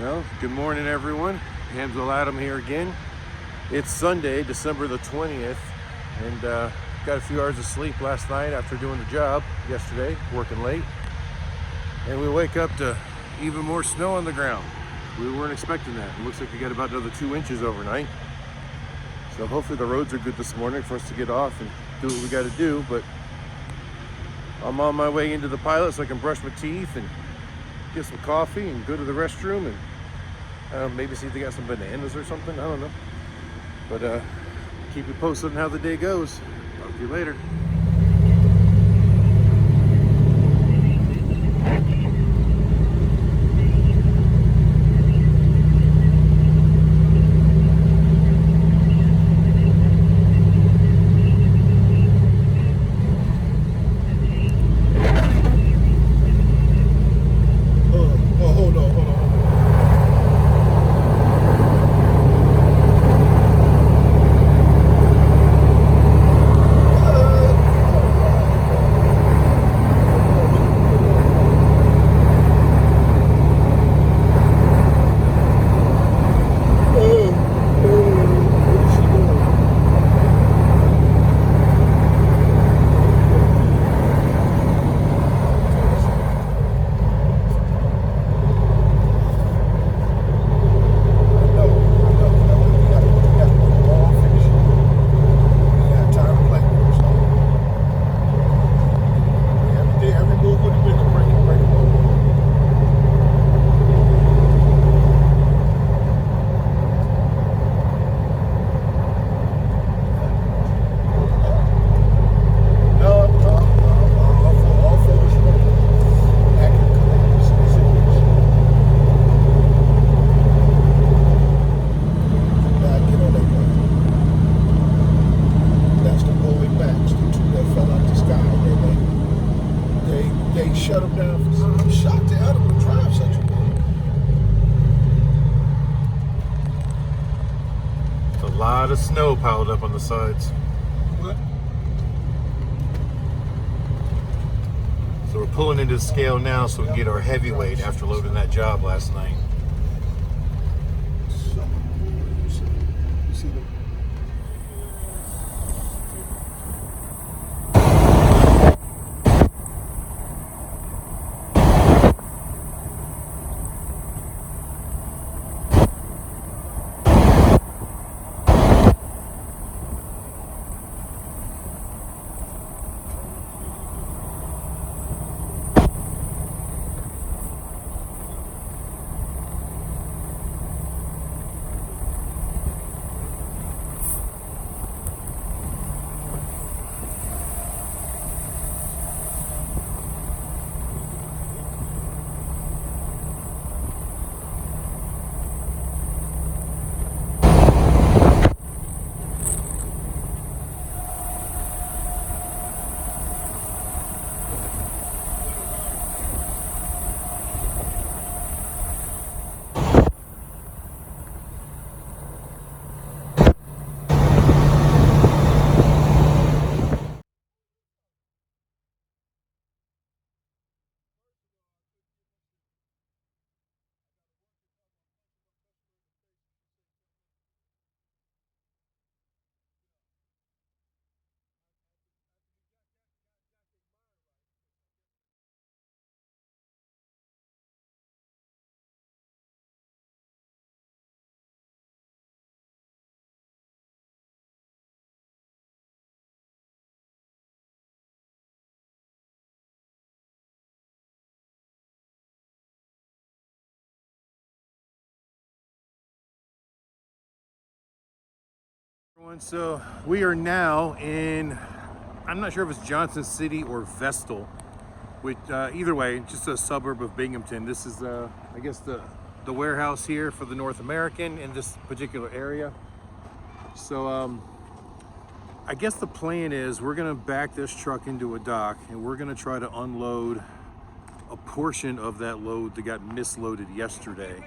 Well, good morning, everyone. Hamzil Adam here again. It's Sunday, December the 20th, and got a few hours of sleep last night after doing the job yesterday, working late. And we wake up to even more snow on the ground. We weren't expecting that. It looks like we got about another 2 inches overnight. So hopefully the roads are good this morning for us to get off and do what we got to do. But I'm on my way into the pilot so I can brush my teeth and get some coffee and go to the restroom and maybe see if they got some bananas or something. I don't know. But keep you posted on how the day goes. Talk to you later. Shut them down. I'm shocked to Adam to drive such a A lot of snow piled up on the sides. What? So we're pulling into the scale now so we can get our heavyweight after loading that job last night. You see them? Everyone, so we are now in, I'm not sure if it's Johnson City or Vestal, which either way, just a suburb of Binghamton. This is I guess the warehouse here for the North American in this particular area. So I guess the plan is we're gonna back this truck into a dock and we're gonna try to unload a portion of that load that got misloaded yesterday.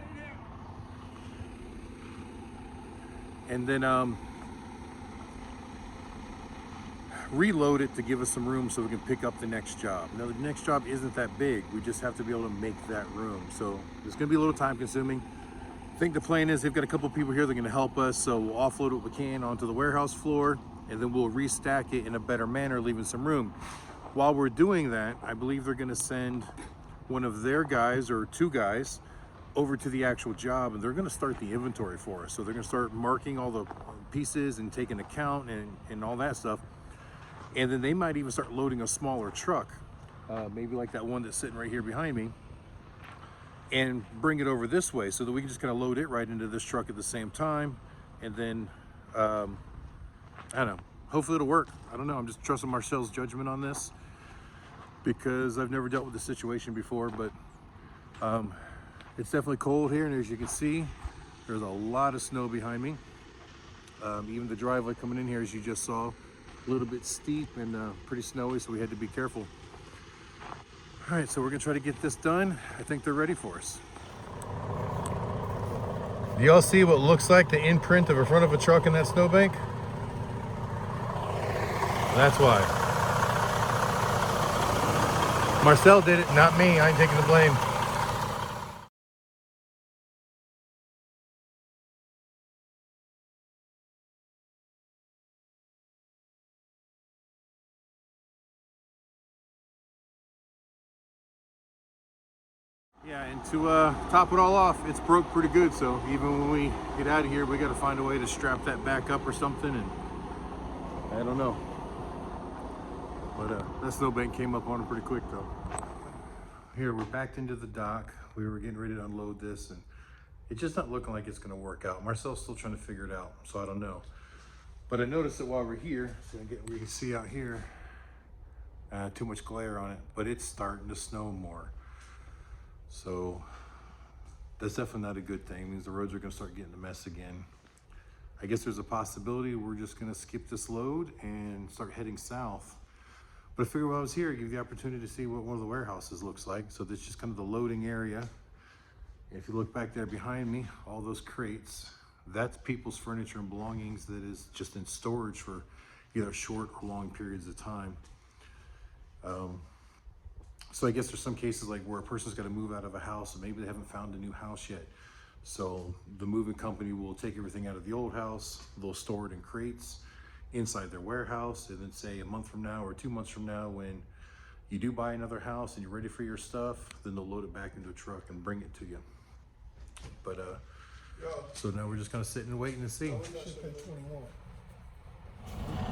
And then reload it to give us some room so we can pick up the next job. Now the next job isn't that big, we just have to be able to make that room. So it's gonna be a little time consuming. I think the plan is they've got a couple people here that are going to help us, so we'll offload what we can onto the warehouse floor, and then we'll restack it in a better manner, leaving some room. While we're doing that, I believe they're going to send one of their guys or two guys over to the actual job, and they're going to start the inventory for us. So they're going to start marking all the pieces and taking account and all that stuff. And then they might even start loading a smaller truck, maybe like that one that's sitting right here behind me, and bring it over this way so that we can just kind of load it right into this truck at the same time. And then, I don't know, hopefully it'll work. I don't know, I'm just trusting Marcel's judgment on this because I've never dealt with this situation before, but it's definitely cold here, and as you can see, there's a lot of snow behind me. Even the driveway coming in here, as you just saw, a little bit steep and pretty snowy, so we had to be careful. All right, so we're gonna try to get this done. I think they're ready for us. Do y'all see what looks like the imprint of a front of a truck in that snowbank? That's why. Marcel did it, not me. I ain't taking the blame. Yeah, and to top it all off, it's broke pretty good, so even when we get out of here, we got to find a way to strap that back up or something, and I don't know. But that snowbank came up on it pretty quick, though. Here, we're backed into the dock. We were getting ready to unload this, and it's just not looking like it's going to work out. Marcel's still trying to figure it out, so I don't know. But I noticed that while we're here, so we can see out here, too much glare on it, but it's starting to snow more. So that's definitely not a good thing. It means the roads are gonna start getting a mess again. I guess there's a possibility we're just gonna skip this load and start heading south. But I figured while I was here, I'd give you the opportunity to see what one of the warehouses looks like. So this is just kind of the loading area. If you look back there behind me, all those crates, that's people's furniture and belongings that is just in storage for either short or long periods of time. So I guess there's some cases like where a person's got to move out of a house and maybe they haven't found a new house yet. So the moving company will take everything out of the old house, they'll store it in crates inside their warehouse, and then say a month from now or 2 months from now, when you do buy another house and you're ready for your stuff, then they'll load it back into a truck and bring it to you. But so now we're just kind of sitting and waiting to see.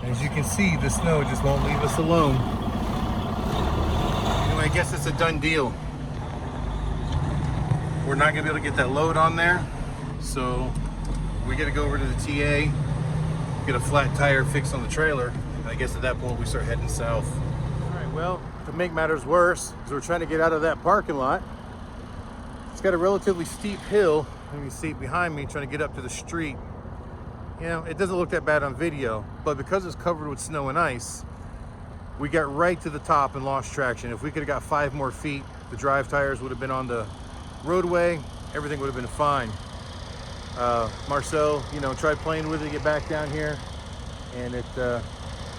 As you can see, the snow just won't leave us alone. I guess it's a done deal. We're not gonna be able to get that load on there, so we gotta go over to the TA, get a flat tire fixed on the trailer, and I guess at that point we start heading south. All right, well, to make matters worse, is we're trying to get out of that parking lot. It's got a relatively steep hill, and you can see it behind me, trying to get up to the street. You know, it doesn't look that bad on video, but because it's covered with snow and ice, we got right to the top and lost traction. If we could have got 5 more feet, the drive tires would have been on the roadway, everything would have been fine. Marcel, you know, tried playing with it to get back down here, and it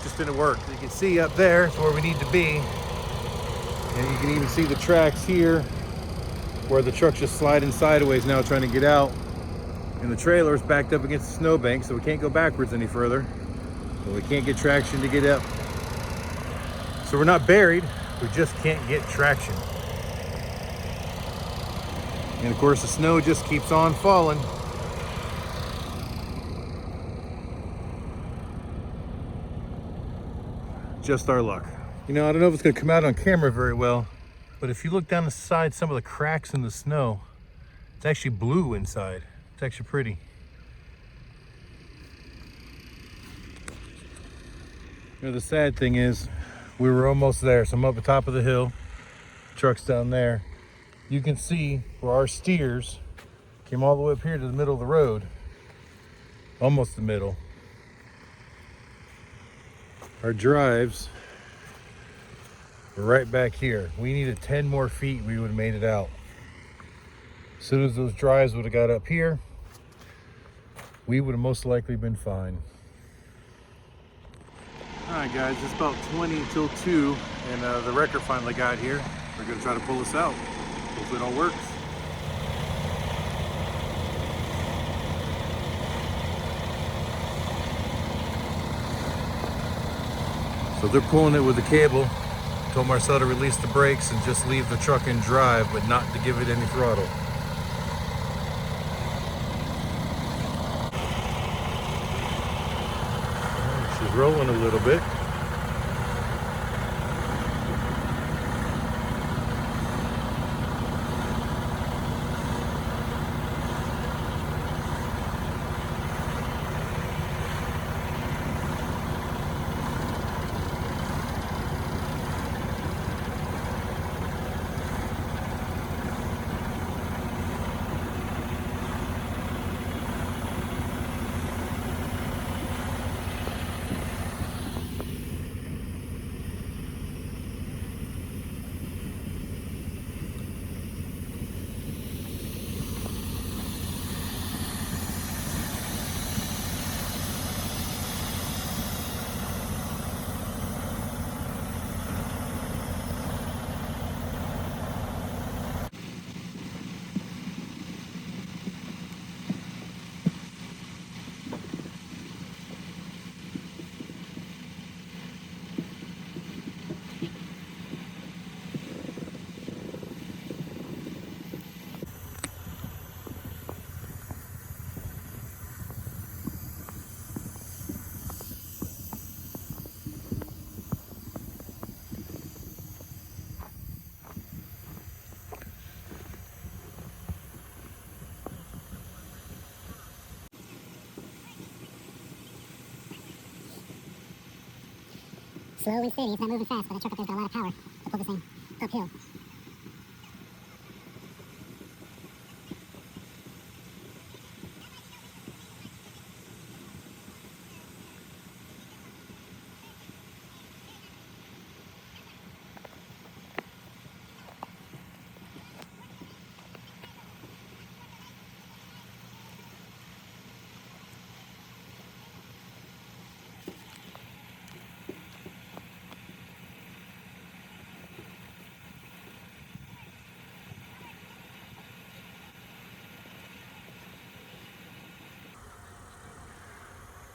just didn't work. You can see up there is where we need to be, and you can even see the tracks here where the truck's just sliding sideways now trying to get out, and the trailer's backed up against the snowbank, so we can't go backwards any further, but we can't get traction to get up. So we're not buried, we just can't get traction. And of course the snow just keeps on falling. Just our luck. You know, I don't know if it's gonna come out on camera very well, but if you look down the side, some of the cracks in the snow, it's actually blue inside. It's actually pretty. You know, the sad thing is, we were almost there. So I'm up at the top of the hill, truck's down there. You can see where our steers came all the way up here to the middle of the road, almost the middle. Our drives are right back here. We needed 10 more feet, we would have made it out. As soon as those drives would have got up here, we would have most likely been fine. All right, guys, it's about 20 till 2, and the wrecker finally got here. We're gonna try to pull this out. Hopefully it all works. So they're pulling it with the cable. Told Marcel to release the brakes and just leave the truck in drive, but not to give it any throttle. She's rolling a little bit. Slow and steady, it's not moving fast, but that truck up there's got a lot of power to pull this thing uphill.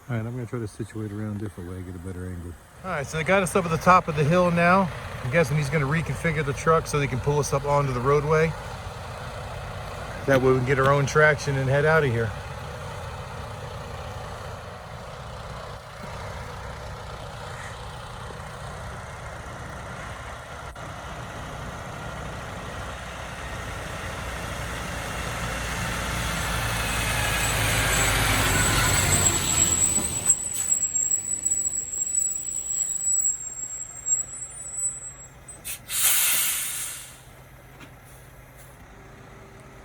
All right, I'm gonna try to situate around a different way, get a better angle. All right, so they got us up at the top of the hill now. I'm guessing he's gonna reconfigure the truck so they can pull us up onto the roadway. That way we can get our own traction and head out of here.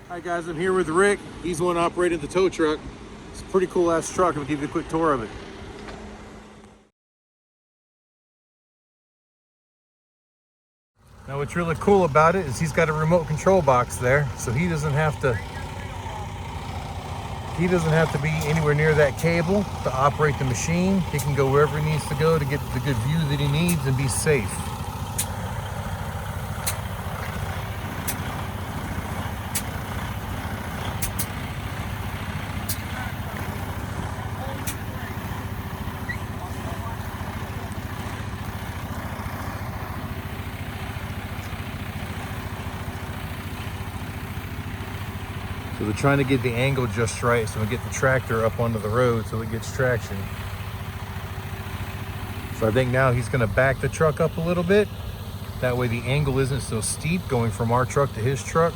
Hi guys, I'm here with Rick. He's the one operating the tow truck. It's a pretty cool ass truck. I'll give you a quick tour of it. Now what's really cool about it is he's got a remote control box there, so he doesn't have to be anywhere near that cable to operate the machine. He can go wherever he needs to go to get the good view that he needs and be safe. So they're trying to get the angle just right so we get the tractor up onto the road so it gets traction. So I think now he's gonna back the truck up a little bit. That way the angle isn't so steep going from our truck to his truck.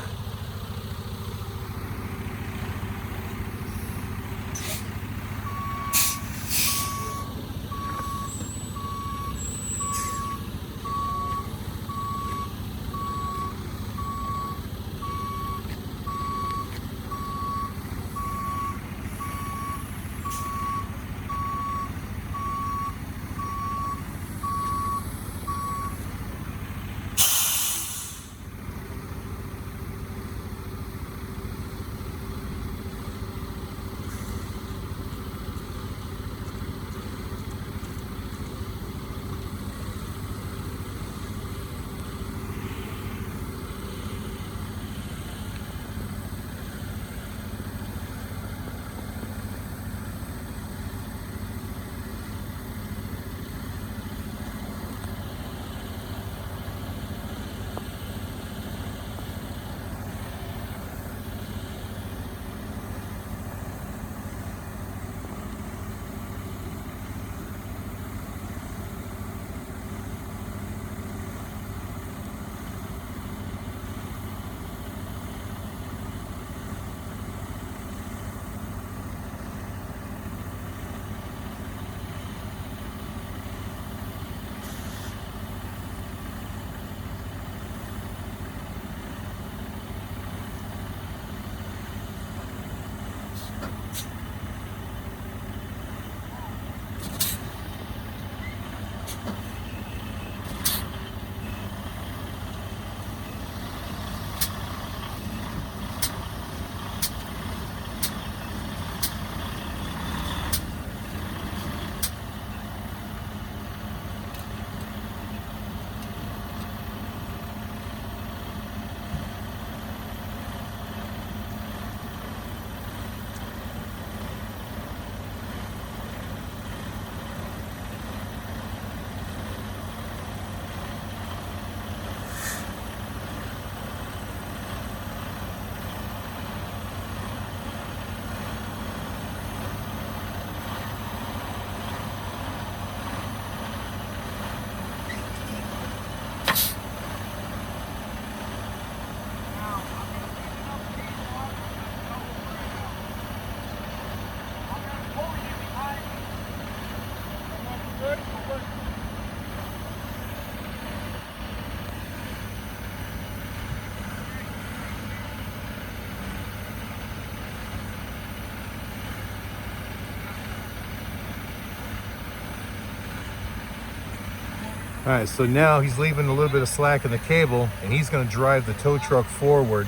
All right, so now he's leaving a little bit of slack in the cable, and he's going to drive the tow truck forward.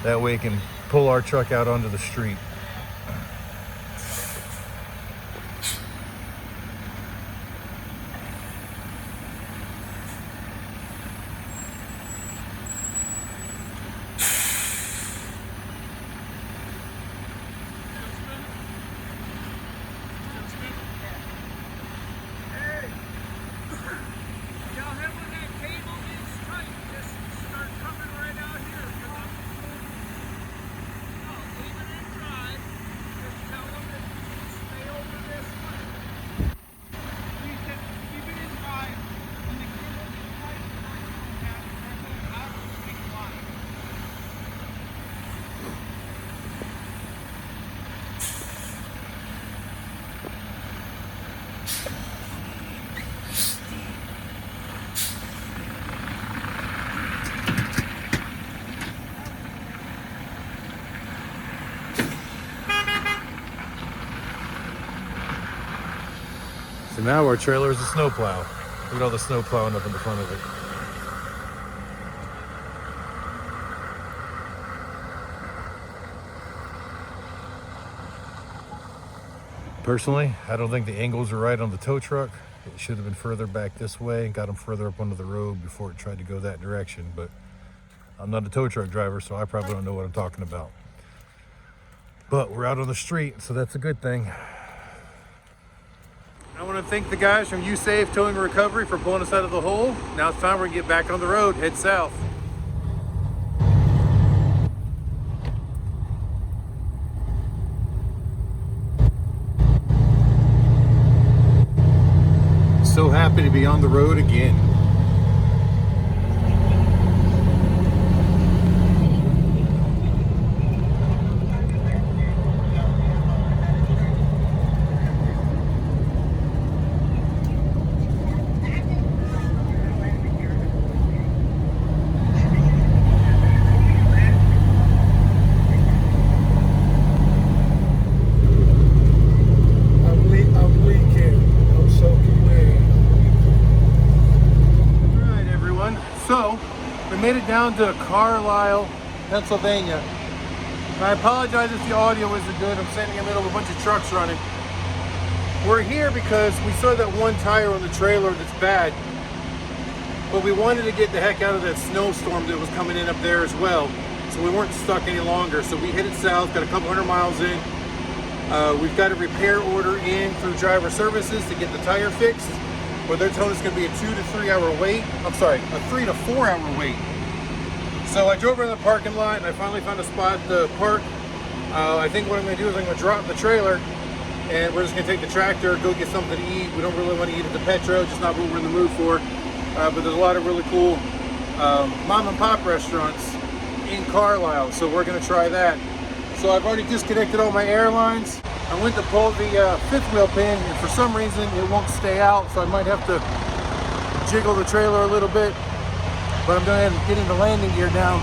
That way he can pull our truck out onto the street. So now our trailer is a snowplow. Look at all the snow plowing up in the front of it. Personally, I don't think the angles are right on the tow truck. It should have been further back this way and got them further up onto the road before it tried to go that direction. But I'm not a tow truck driver, so I probably don't know what I'm talking about. But we're out on the street, so that's a good thing. I want to thank the guys from USAFE Towing and Recovery for pulling us out of the hole. Now it's time we're going to get back on the road, head south. So happy to be on the road again. So, we made it down to Carlisle, Pennsylvania. And I apologize if the audio isn't good. I'm standing in the middle of a bunch of trucks running. We're here because we saw that one tire on the trailer that's bad. But we wanted to get the heck out of that snowstorm that was coming in up there as well. So we weren't stuck any longer. So we headed south, got a couple hundred miles in. We've got a repair order in through Driver Services to get the tire fixed. Where they're telling us it's going to be a 2 to 3 hour wait. I'm sorry, a 3 to 4 hour wait. So I drove around the parking lot and I finally found a spot to park. I think what I'm going to do is I'm going to drop the trailer and we're just going to take the tractor, go get something to eat. We don't really want to eat at the Petro, just not what we're in the mood for. But there's a lot of really cool mom and pop restaurants in Carlisle, so we're going to try that. So I've already disconnected all my airlines. I went to pull the fifth wheel pin, and for some reason it won't stay out, so I might have to jiggle the trailer a little bit. But I'm going to get the landing gear down.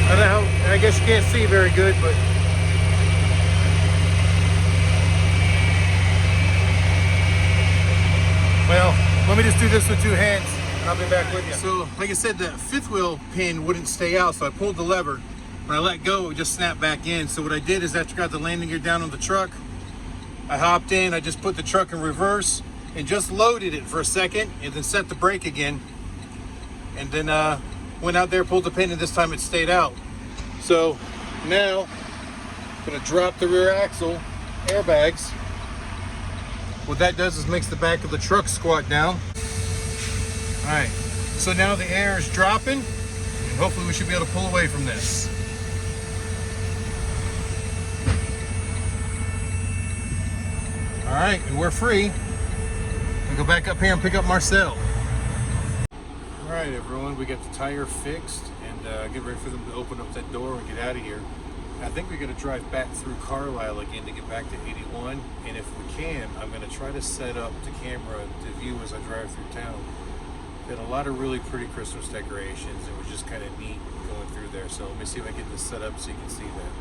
I don't know how, I guess you can't see very good, but well, let me just do this with two hands. I'll be back with you. So, like I said, the fifth wheel pin wouldn't stay out, so I pulled the lever. When I let go, it just snapped back in. So what I did is after I got the landing gear down on the truck, I hopped in, I just put the truck in reverse and just loaded it for a second and then set the brake again. And then went out there, pulled the pin, and this time it stayed out. So now, I'm gonna drop the rear axle airbags. What that does is makes the back of the truck squat down. All right, so now the air is dropping, and hopefully we should be able to pull away from this. All right, and we're free. We'll go back up here and pick up Marcel. All right, everyone, we got the tire fixed, and get ready for them to open up that door and get out of here. I think we're gonna drive back through Carlisle again to get back to 81, and if we can, I'm gonna try to set up the camera to view as I drive through town. Got a lot of really pretty Christmas decorations. It was just kind of neat going through there. So let me see if I can get this set up so you can see that.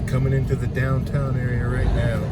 Coming into the downtown area right now.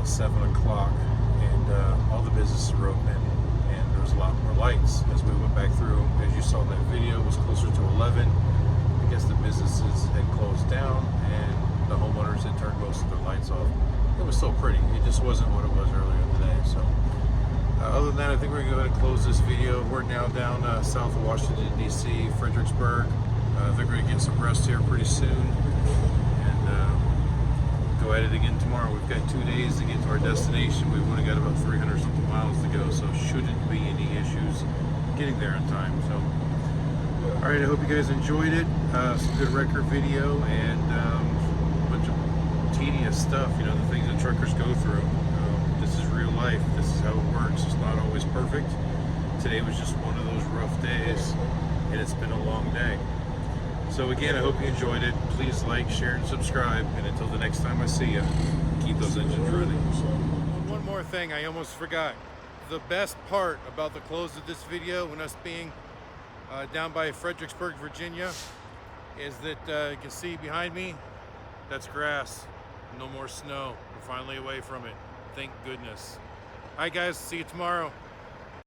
about 7 o'clock, and all the businesses were open, and there was a lot more lights as we went back through. As you saw in that video, it was closer to 11. I guess the businesses had closed down, and the homeowners had turned most of their lights off. It was still pretty. It just wasn't what it was earlier today. So other than that, I think we're going to go ahead and close this video. We're now down south of Washington, D.C., Fredericksburg. They're going to get some rest here pretty soon, and go at it again tomorrow. We've got 2 days to get to our destination. We've only got about 300 something miles to go, so shouldn't be getting there in time. So, all right, I hope you guys enjoyed it. Some good record video and a bunch of tedious stuff. You know, the things that truckers go through. This is real life. This is how it works. It's not always perfect. Today was just one of those rough days, and it's been a long day. So again, I hope you enjoyed it. Please like, share, and subscribe. And until the next time I see you, keep those engines running. One more thing I almost forgot. The best part about the close of this video, when us being down by Fredericksburg, Virginia, is that you can see behind me, that's grass. No more snow. We're finally away from it. Thank goodness. All right, guys. See you tomorrow.